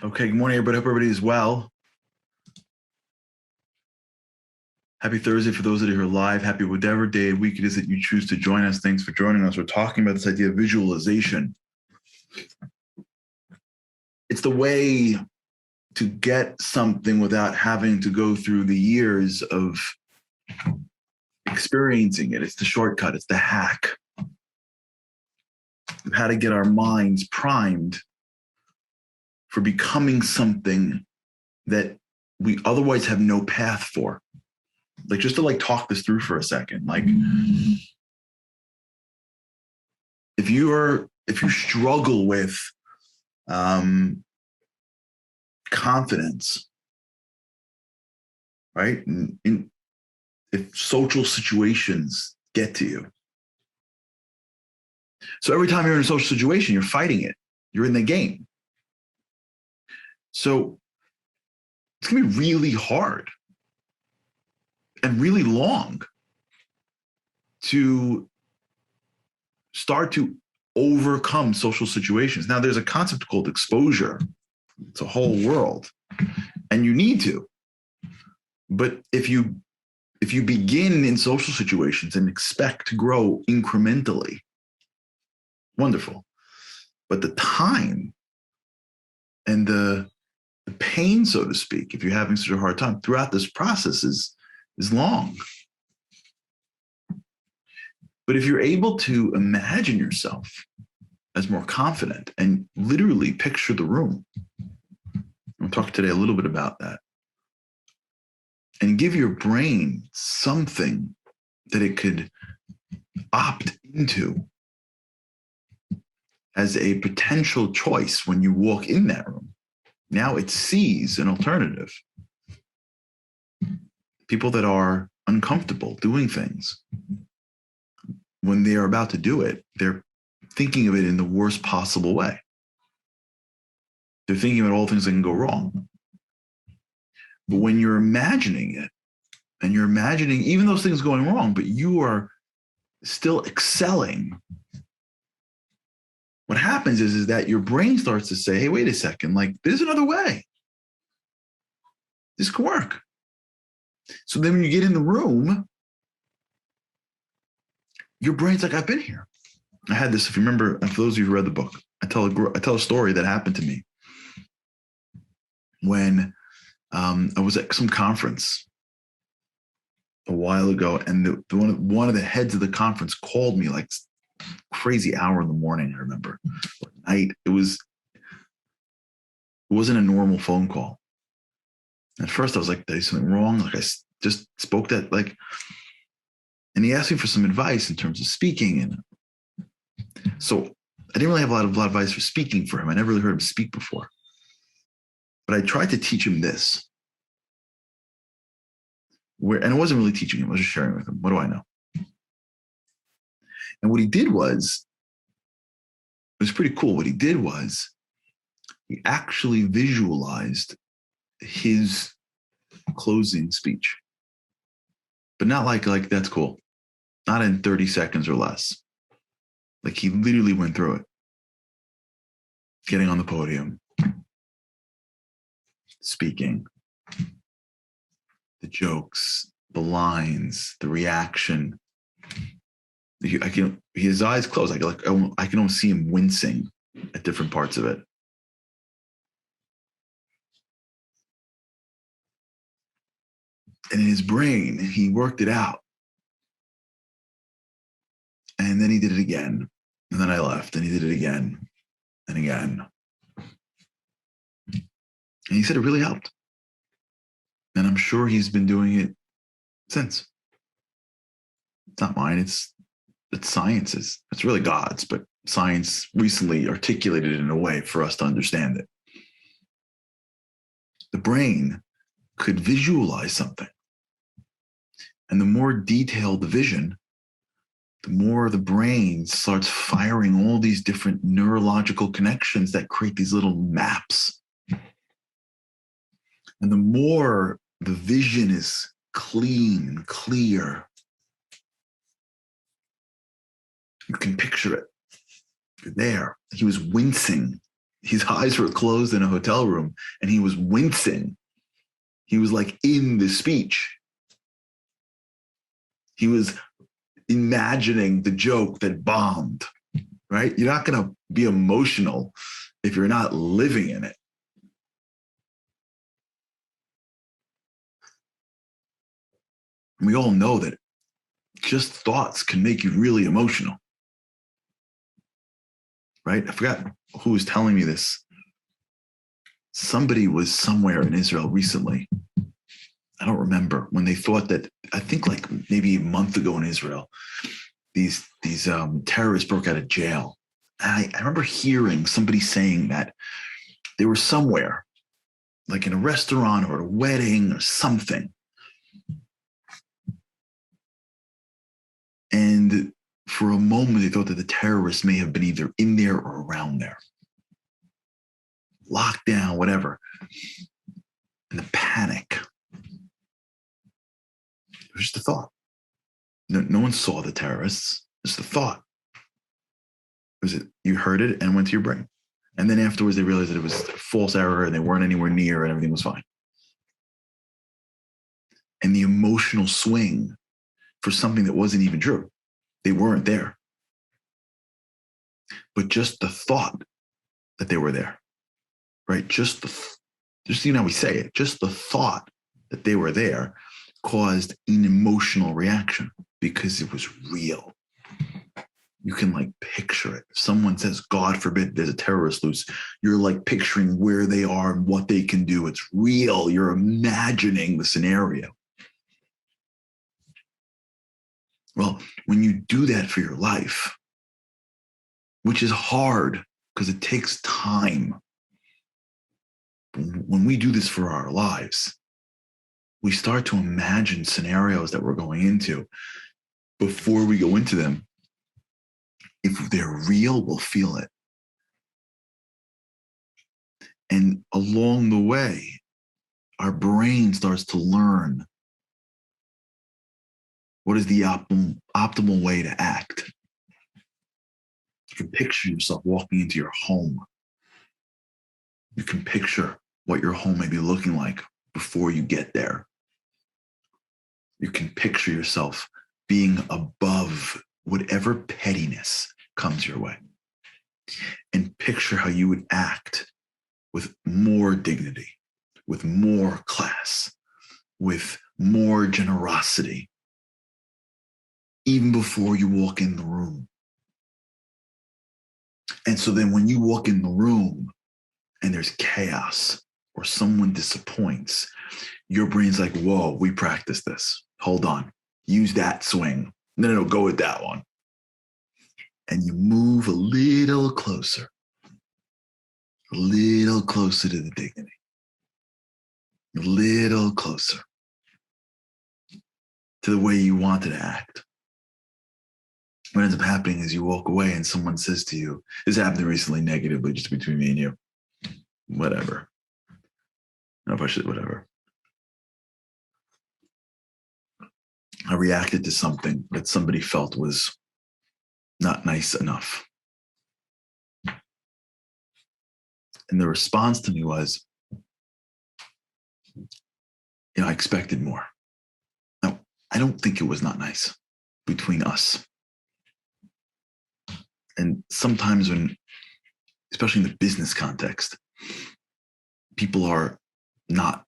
Okay, good morning, everybody. Hope everybody is well. Happy Thursday for those that are here live. Happy whatever day of week it is that you choose to join us. Thanks for joining us. We're talking about this idea of visualization. It's the way to get something without having to go through the years of experiencing it. It's the shortcut. It's the hack of how to get our minds primed for becoming something that we otherwise have no path for. Like, just to talk this through for a second. If you struggle with confidence, right? If social situations get to you. So every time you're in a social situation, you're fighting it. You're in the game. So it's going to be really hard and really long to start to overcome social situations. Now, there's a concept called exposure. It's a whole world, and you need to. But if you begin in social situations and expect to grow incrementally, wonderful. But the time and the pain, so to speak, if you're having such a hard time throughout this process is long. But if you're able to imagine yourself as more confident and literally picture the room, I'll talk today a little bit about that, and give your brain something that it could opt into as a potential choice when you walk in that room. Now it sees an alternative. People that are uncomfortable doing things, when they are about to do it, they're thinking of it in the worst possible way. They're thinking about all things that can go wrong. But when you're imagining it, and you're imagining even those things going wrong, but you are still excelling, what happens is that your brain starts to say, hey, wait a second, there's another way. This can work. So then when you get in the room, your brain's like, I've been here. I had this, if you remember, and for those of you who read the book, I tell a story that happened to me when I was at some conference a while ago, and one of the heads of the conference called me crazy hour in the morning, I remember, or night. It wasn't a normal phone call. At first I was like, did I do something wrong? I just spoke that, and he asked me for some advice in terms of speaking. And so I didn't really have a lot of advice for speaking for him. I never really heard him speak before. But I tried to teach him this. And I wasn't really teaching him, I was just sharing with him. What do I know? And what he did was, it was pretty cool. What he did was, he actually visualized his closing speech. But not like that's cool. Not in 30 seconds or less. He literally went through it. Getting on the podium, speaking, the jokes, the lines, the reaction. His eyes closed. I can almost see him wincing at different parts of it. And in his brain, he worked it out. And then he did it again. And then I left, and he did it again and again. And he said it really helped. And I'm sure he's been doing it since. It's not mine. It's science's. It's really God's, but science recently articulated it in a way for us to understand it. The brain could visualize something. And the more detailed the vision, the more the brain starts firing all these different neurological connections that create these little maps. And the more the vision is clean and clear, you can picture it. You're there. He was wincing. his eyes were closed in a hotel room and he was wincing. He was like in the speech. He was imagining the joke that bombed, right? You're not going to be emotional if you're not living in it. We all know that just thoughts can make you really emotional, right? I forgot who was telling me this. Somebody was somewhere in Israel recently. I don't remember when they thought that, I think like maybe a month ago in Israel, these terrorists broke out of jail. And I remember hearing somebody saying that they were somewhere, like in a restaurant or a wedding or something. And for a moment, they thought that the terrorists may have been either in there or around there. Locked down, whatever. And the panic. It was just a thought. No one saw the terrorists. Just a thought. Was it you heard it and went to your brain? And then afterwards, they realized that it was a false error and they weren't anywhere near and everything was fine. And the emotional swing for something that wasn't even true. They weren't there. But just the thought that they were there, right? Just you know, we say it, just the thought that they were there caused an emotional reaction because it was real. You can like picture it. If someone says, God forbid, there's a terrorist loose, you're like picturing where they are and what they can do. It's real. You're imagining the scenario. Well, when you do that for your life, which is hard because it takes time. When we do this for our lives, we start to imagine scenarios that we're going into. Before we go into them, if they're real, we'll feel it. And along the way, our brain starts to learn what is the optimal way to act. You can picture yourself walking into your home. You can picture what your home may be looking like before you get there. You can picture yourself being above whatever pettiness comes your way. And picture how you would act with more dignity, with more class, with more generosity, even before you walk in the room. And so then when you walk in the room and there's chaos or someone disappoints, your brain's like, whoa, we practiced this. Hold on. Use that swing. No, go with that one. And you move a little closer to the dignity, a little closer to the way you wanted to act. What ends up happening is you walk away and someone says to you, this happened recently negatively, just between me and you, whatever. I don't know if I should, whatever. I reacted to something that somebody felt was not nice enough. And the response to me was, I expected more. Now, I don't think it was not nice between us. And sometimes when, especially in the business context, people are not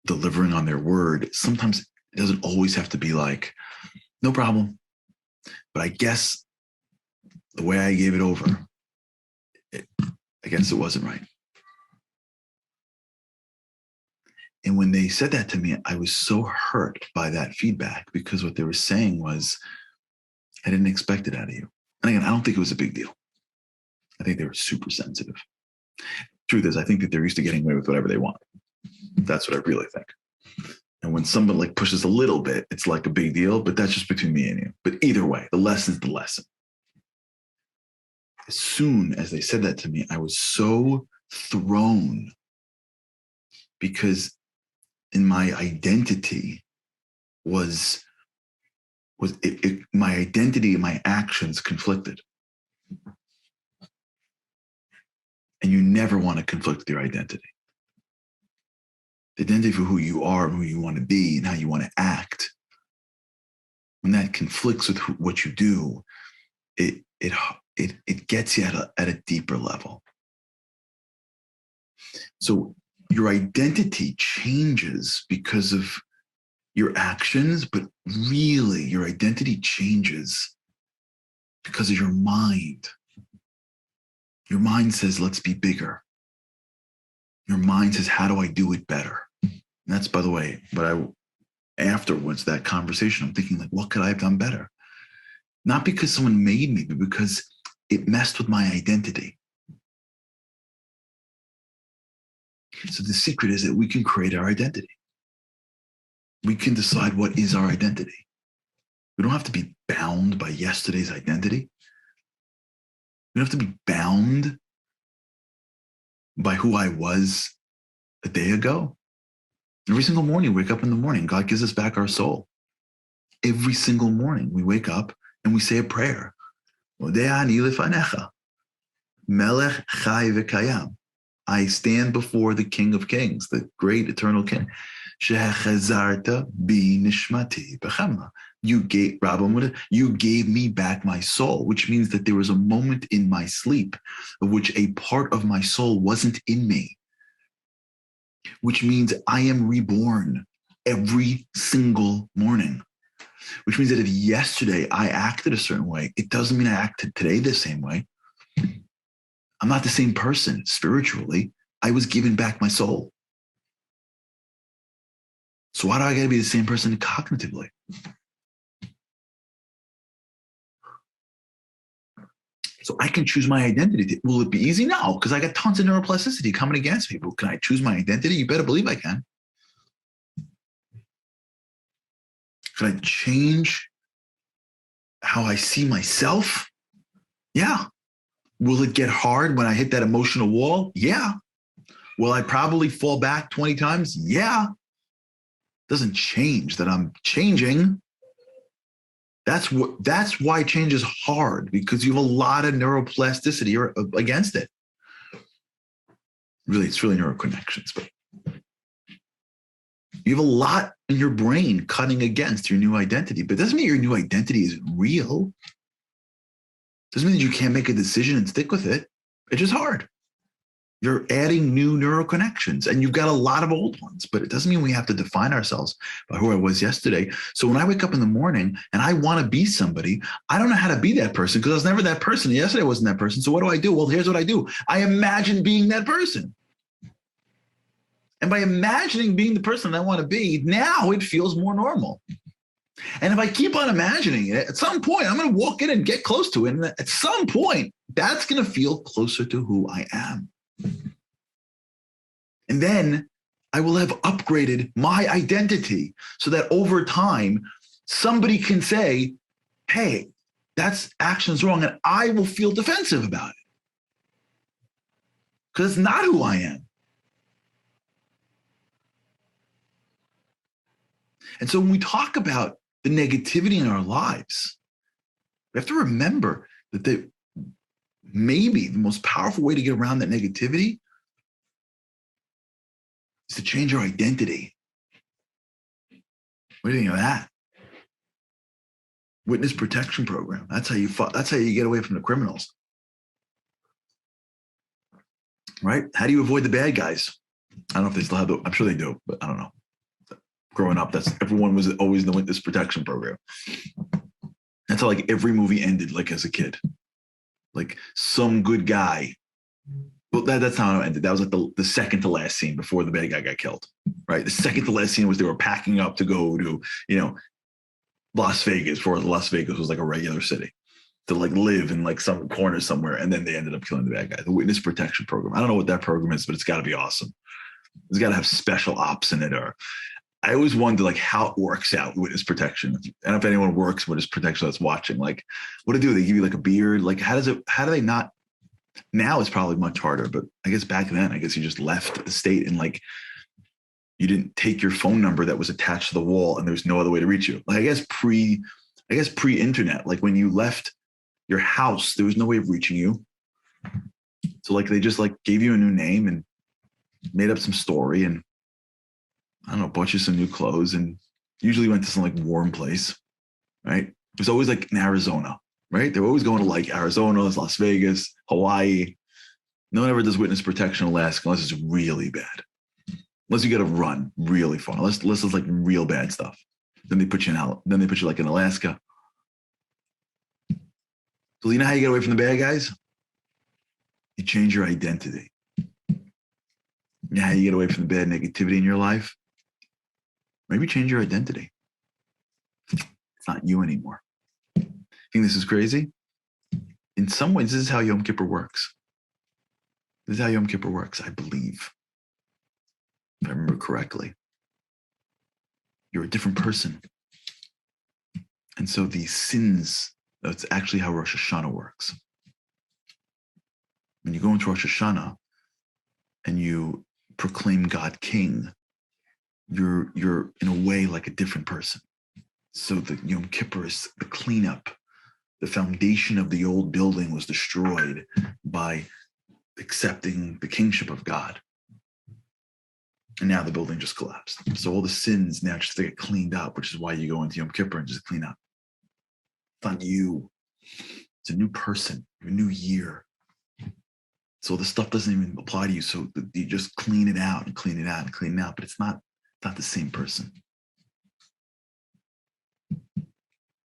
delivering on their word. Sometimes it doesn't always have to be like, no problem. But I guess the way I gave it over, I guess it wasn't right. And when they said that to me, I was so hurt by that feedback because what they were saying was, I didn't expect it out of you. And again, I don't think it was a big deal. I think they were super sensitive. Truth is, I think that they're used to getting away with whatever they want. That's what I really think. And when someone like pushes a little bit, it's like a big deal, but that's just between me and you. But either way, the lesson's the lesson. As soon as they said that to me, I was so thrown because in my identity my identity and my actions conflicted. And you never want to conflict with your identity. The identity for who you are, who you want to be, and how you want to act. When that conflicts with what you do, it gets you at a deeper level. So your identity changes because of your actions, but really your identity changes because of your mind. Your mind says, let's be bigger. Your mind says, how do I do it better? And that's, by the way, but afterwards, that conversation, I'm thinking like, what could I have done better? Not because someone made me, but because it messed with my identity. So the secret is that we can create our identity. We can decide what is our identity. We don't have to be bound by yesterday's identity. We don't have to be bound by who I was a day ago. Every single morning, we wake up in the morning, God gives us back our soul. Every single morning, we wake up and we say a prayer. Melech chai v'kayam. I stand before the King of Kings, the great eternal King. Shehechazarta bi nishmati b'chemla. You gave me back my soul, which means that there was a moment in my sleep of which a part of my soul wasn't in me, which means I am reborn every single morning, which means that if yesterday I acted a certain way, it doesn't mean I acted today the same way. I'm not the same person spiritually. I was given back my soul. So why do I got to be the same person cognitively? So I can choose my identity. Will it be easy? No, because I got tons of neuroplasticity coming against me. But can I choose my identity? You better believe I can. Can I change how I see myself? Yeah. Will it get hard when I hit that emotional wall? Yeah. Will I probably fall back 20 times? Yeah. Doesn't change that I'm changing. That's why change is hard, because you have a lot of neuroplasticity against it. Really, it's really neuroconnections, but you have a lot in your brain cutting against your new identity, but it doesn't mean your new identity isn't real. It doesn't mean that you can't make a decision and stick with it. It's just hard. You're adding new neuroconnections, and you've got a lot of old ones, but it doesn't mean we have to define ourselves by who I was yesterday. So when I wake up in the morning and I want to be somebody, I don't know how to be that person because I was never that person. Yesterday I wasn't that person. So what do? Well, here's what I do. I imagine being that person. And by imagining being the person that I want to be, now it feels more normal. And if I keep on imagining it, at some point, I'm going to walk in and get close to it. And at some point, that's going to feel closer to who I am. And then I will have upgraded my identity so that over time, somebody can say, hey, that's action's wrong. And I will feel defensive about it because it's not who I am. And so when we talk about the negativity in our lives, we have to remember that maybe the most powerful way to get around that negativity is to change your identity. What do you think of that? Witness protection program. That's how you get away from the criminals. Right? How do you avoid the bad guys? I don't know if they still have I'm sure they do, but I don't know. Growing up, everyone was always in the witness protection program. That's how like every movie ended, like as a kid. Like some good guy. Well, that's not how it ended. That was like the second to last scene before the bad guy got killed. Right? The second to last scene was they were packing up to go to, Las Vegas, before Las Vegas was like a regular city, to like live in like some corner somewhere. And then they ended up killing the bad guy. The witness protection program. I don't know what that program is, but it's got to be awesome. It's got to have special ops in it. Or I always wonder like how it works out, witness protection. And if anyone works witness protection that's watching, like what do? They give you like a beard? Like how do they not? Now it's probably much harder, but I guess back then, I guess you just left the state and like you didn't take your phone number that was attached to the wall and there's no other way to reach you. Like I guess pre-internet, like when you left your house, there was no way of reaching you. So like they just like gave you a new name and made up some story and I don't know, bought you some new clothes and usually went to some like warm place, right? It was always like in Arizona, right? They were always going to like Arizona, Las Vegas, Hawaii. No one ever does witness protection in Alaska unless it's really bad. Unless you got to run really far. Unless it's like real bad stuff. Then they put you like in Alaska. So you know how you get away from the bad guys? You change your identity. You know how you get away from the bad negativity in your life? Maybe change your identity. It's not you anymore. Think this is crazy? In some ways, this is how Yom Kippur works. This is how Yom Kippur works, I believe. If I remember correctly. You're a different person. And so these sins, that's actually how Rosh Hashanah works. When you go into Rosh Hashanah and you proclaim God King, you're in a way like a different person. So the Yom Kippur is the cleanup. The foundation of the old building was destroyed by accepting the kingship of God. And now the building just collapsed. So all the sins now just get cleaned up, which is why you go into Yom Kippur and just clean up. It's not you. It's a new person, a new year. So the stuff doesn't even apply to you. So you just clean it out and clean it out and clean it out, but it's not the same person.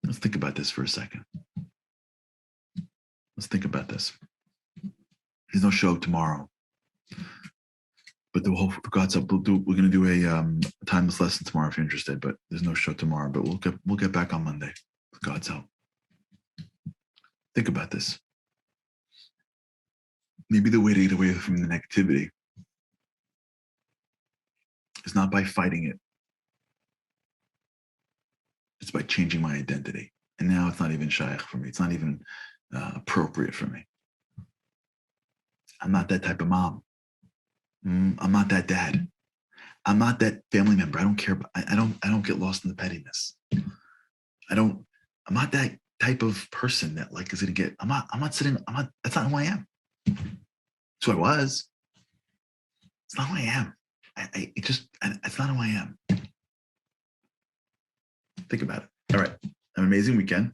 Let's think about this for a second. Let's think about this. There's no show tomorrow. But for God's help, we're going to do a timeless lesson tomorrow if you're interested. But there's no show tomorrow. But we'll get back on Monday with God's help. Think about this. Maybe the way to get away from the negativity is not by fighting it. It's by changing my identity. And now it's not even shaykh for me. It's not even appropriate for me. I'm not that type of mom. I'm not that dad. I'm not that family member. I don't care. I don't get lost in the pettiness. I'm not that type of person that like is gonna get. That's not who I am. It's who I was. It's not who I am. It's not who I am. Think about it. All right. Have an amazing weekend.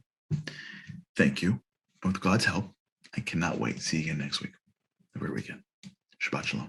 Thank you. With God's help, I cannot wait. See you again next week. Have a great weekend. Shabbat shalom.